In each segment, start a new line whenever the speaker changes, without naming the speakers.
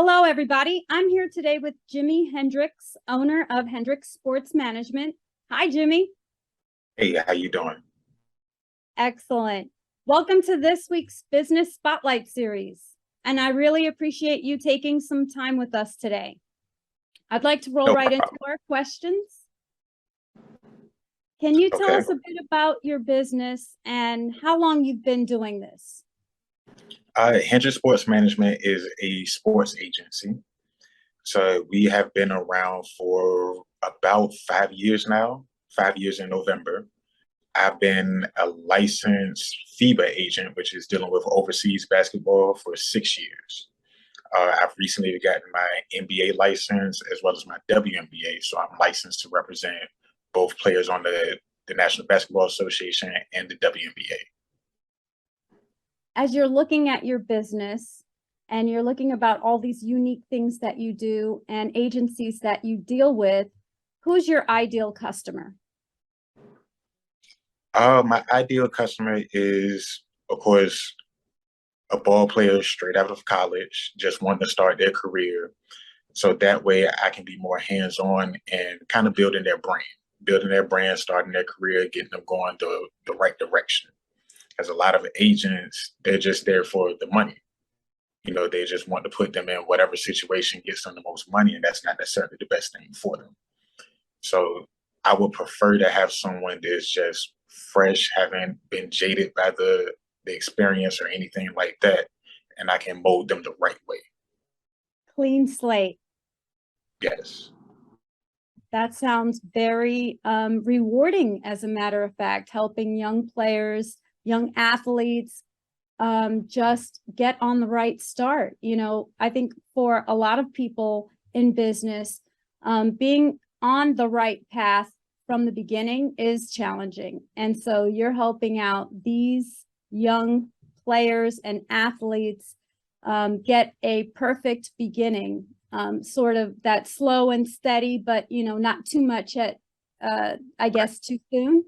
Hello, everybody. I'm here today with Jimmy Hendrix, owner of Hendrix Sports Management. Hi, Jimmy.
Hey, how you doing?
Excellent. Welcome to this week's Business Spotlight Series. And I really appreciate you taking some time with us today. I'd like to roll
No
right into
problem.
our questions. Can you tell
Okay.
us a bit about your business and how long you've been doing this?
Hendrix Sports Management is a sports agency. So we have been around for about 5 years now, 5 years in November. I've been a licensed FIBA agent, which is dealing with overseas basketball, for 6 years. I've recently gotten my NBA license as well as my WNBA. So I'm licensed to represent both players on the National Basketball Association and the WNBA.
As you're looking at your business and you're looking about all these unique things that you do and agencies that you deal with, who's your ideal customer?
My ideal customer is, of course, a ball player straight out of college, just wanting to start their career. So that way I can be more hands-on and kind of building their brand, starting their career, getting them going the right direction. As a lot of agents, they're just there for the money. They just want to put them in whatever situation gets them the most money, and that's not necessarily the best thing for them. So I would prefer to have someone that's just fresh, haven't been jaded by the experience or anything like that, and I can mold them the right way.
Clean slate.
Yes.
That sounds very rewarding, as a matter of fact, helping young players, young athletes just get on the right start. I think for a lot of people in business, being on the right path from the beginning is challenging. And so you're helping out these young players and athletes get a perfect beginning, sort of that slow and steady, but not too much at I guess too soon.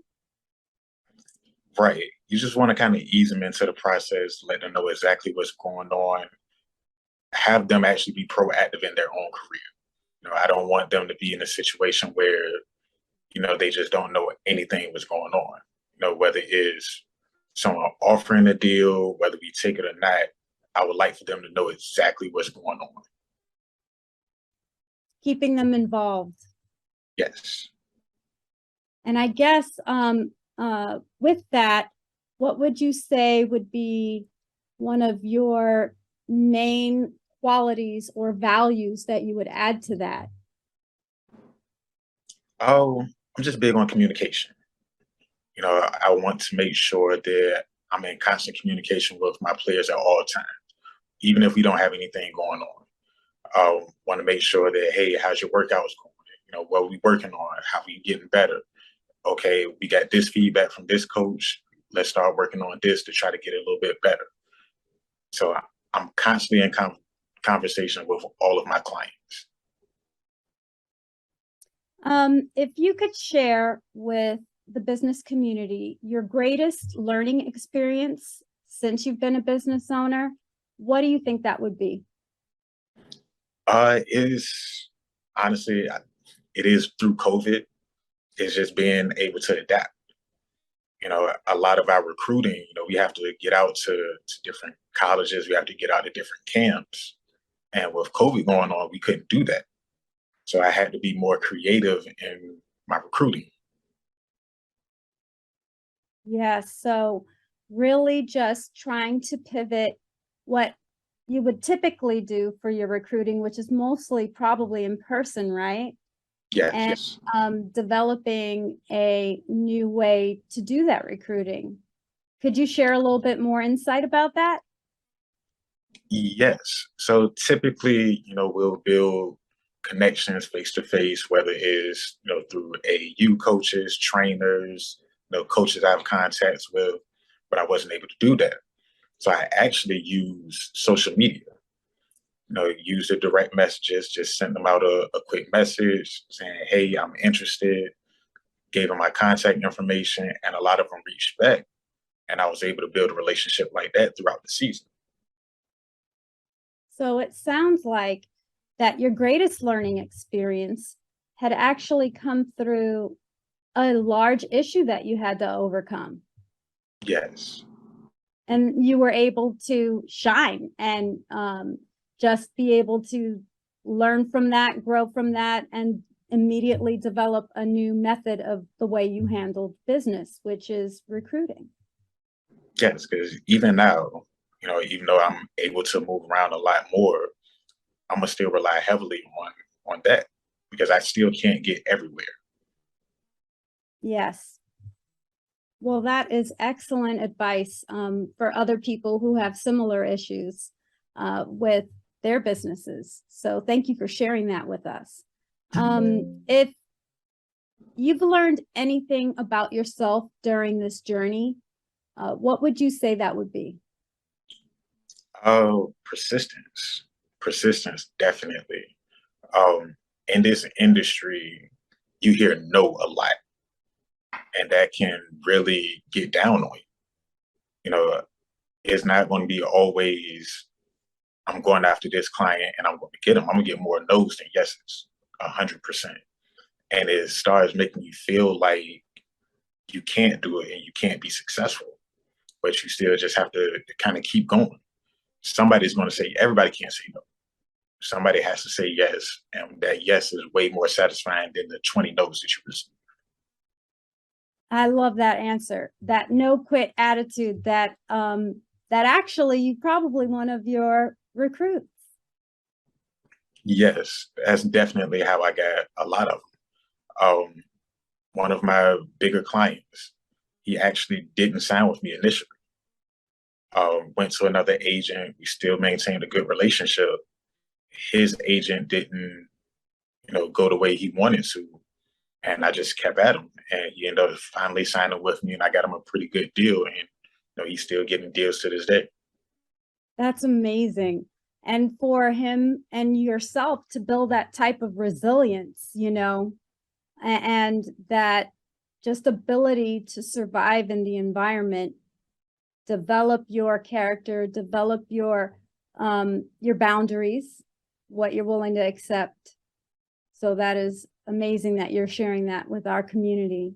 Right. You just want to kind of ease them into the process, let them know exactly what's going on, have them actually be proactive in their own career. I don't want them to be in a situation where, they just don't know anything what's going on. Whether it's someone offering a deal, whether we take it or not, I would like for them to know exactly what's going on.
Keeping them involved.
Yes.
And I guess with that, what would you say would be one of your main qualities or values that you would add to that?
Oh, I'm just big on communication. I want to make sure that I'm in constant communication with my players at all times, even if we don't have anything going on. I want to make sure that, hey, how's your workouts going? What are we working on? How are we getting better? Okay, we got this feedback from this coach. Let's start working on this to try to get it a little bit better. So I'm constantly in conversation with all of my clients.
If you could share with the business community your greatest learning experience since you've been a business owner, what do you think that would be?
Is honestly, it is through COVID. It's just being able to adapt. A lot of our recruiting, we have to get out to different colleges, we have to get out to different camps. And with COVID going on, we couldn't do that. So I had to be more creative in my recruiting.
Yes, so really just trying to pivot what you would typically do for your recruiting, which is mostly probably in person, right?
Yes.
And developing a new way to do that recruiting. Could you share a little bit more insight about that?
Yes. So typically, we'll build connections face to face, whether it is, through AU coaches, trainers, coaches I have contacts with, but I wasn't able to do that. So I actually use social media. Use the direct messages, just send them out a quick message saying, hey, I'm interested, gave them my contact information, and a lot of them reached back. And I was able to build a relationship like that throughout the season.
So it sounds like that your greatest learning experience had actually come through a large issue that you had to overcome.
Yes.
And you were able to shine and just be able to learn from that, grow from that, and immediately develop a new method of the way you handled business, which is recruiting.
Yes, because even now, even though I'm able to move around a lot more, I'm gonna still rely heavily on that because I still can't get everywhere.
Yes. Well, that is excellent advice for other people who have similar issues with their businesses. So thank you for sharing that with us. If you've learned anything about yourself during this journey, what would you say that would be?
Oh, persistence. Persistence, definitely. In this industry, you hear no a lot, and that can really get down on you. You know, it's not going to be always, I'm going after this client and I'm going to get him. I'm going to get more no's than yeses, 100%. And it starts making you feel like you can't do it and you can't be successful, but you still just have to kind of keep going. Somebody's going to say, everybody can't say no. Somebody has to say yes, and that yes is way more satisfying than the 20 no's that you receive.
I love that answer. That no quit attitude that that actually you probably one of your recruits.
Yes, that's definitely how I got a lot of them. One of my bigger clients, he actually didn't sign with me initially. Went to another agent. We still maintained a good relationship. His agent didn't, go the way he wanted to, and I just kept at him. And he ended up finally signing with me, and I got him a pretty good deal. And he's still getting deals to this day.
That's amazing. And for him and yourself to build that type of resilience, and that just ability to survive in the environment, develop your character, develop your boundaries, what you're willing to accept. So that is amazing that you're sharing that with our community.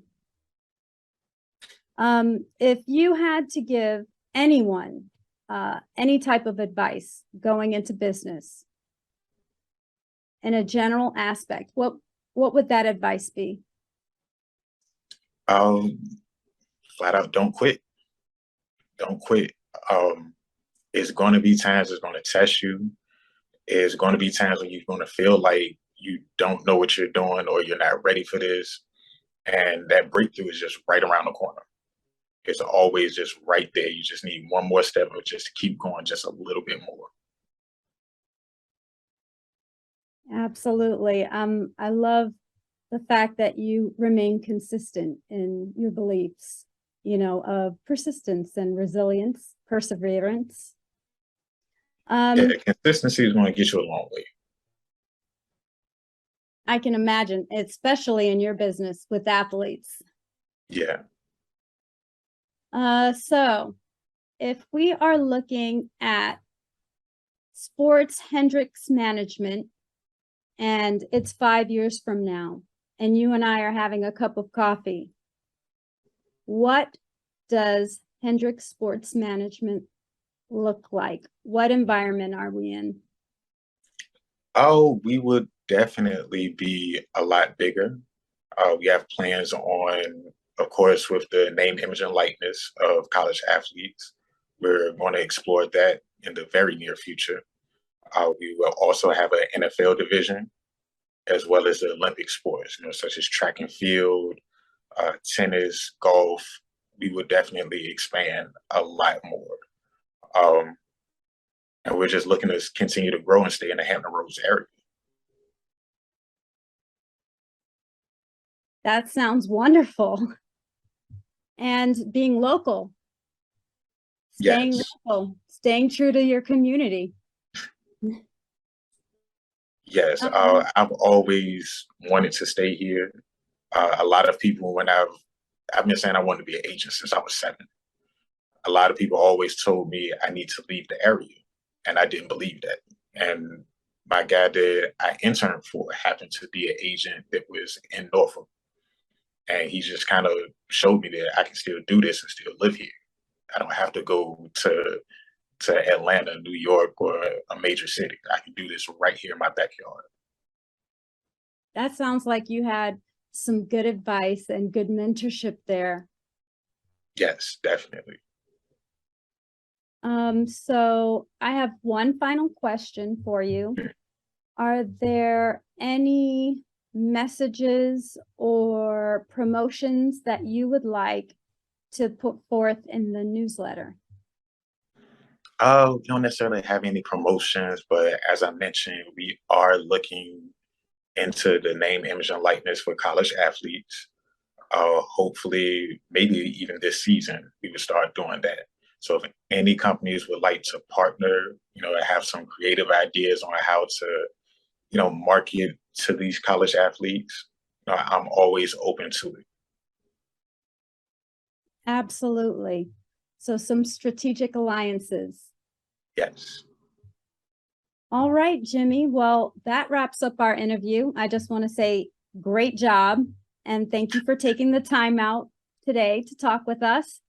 If you had to give anyone any type of advice going into business in a general aspect, what would that advice be?
Flat out, don't quit. Don't quit. It's going to be times it's going to test you. It's going to be times when you're going to feel like you don't know what you're doing or you're not ready for this. And that breakthrough is just right around the corner. It's always just right there. You just need one more step or just to keep going just a little bit more.
Absolutely. I love the fact that you remain consistent in your beliefs, of persistence and resilience, perseverance.
Yeah, consistency is going to get you a long way.
I can imagine, especially in your business with athletes.
Yeah.
So if we are looking at sports Hendrix management and it's 5 years from now, and you and I are having a cup of coffee, what does Hendrix sports management look like? What environment are we in?
Oh, we would definitely be a lot bigger. We have plans on, of course, with the name, image, and likeness of college athletes. We're going to explore that in the very near future. We will also have an NFL division, as well as the Olympic sports, such as track and field, tennis, golf. We would definitely expand a lot more. And we're just looking to continue to grow and stay in the Hampton Roads area.
That sounds wonderful. And being local, staying
Yes.
local, staying true to your community.
Yes, I've always wanted to stay here. A lot of people, when I've been saying I wanted to be an agent since I was 7. A lot of people always told me I need to leave the area, and I didn't believe that. And my guy that I interned for happened to be an agent that was in Norfolk. And he just kind of showed me that I can still do this and still live here. I don't have to go to Atlanta, New York, or a major city. I can do this right here in my backyard.
That sounds like you had some good advice and good mentorship there.
Yes, definitely.
So I have one final question for you. Are there any messages or promotions that you would like to put forth in the newsletter?
We don't necessarily have any promotions, but as I mentioned, we are looking into the name, image, and likeness for college athletes. Hopefully, maybe even this season, we would start doing that. So if any companies would like to partner, have some creative ideas on how to, market to these college athletes, I'm always open to it.
Absolutely. So some strategic alliances.
Yes.
All right, Jimmy. Well, that wraps up our interview. I just want to say great job and thank you for taking the time out today to talk with us.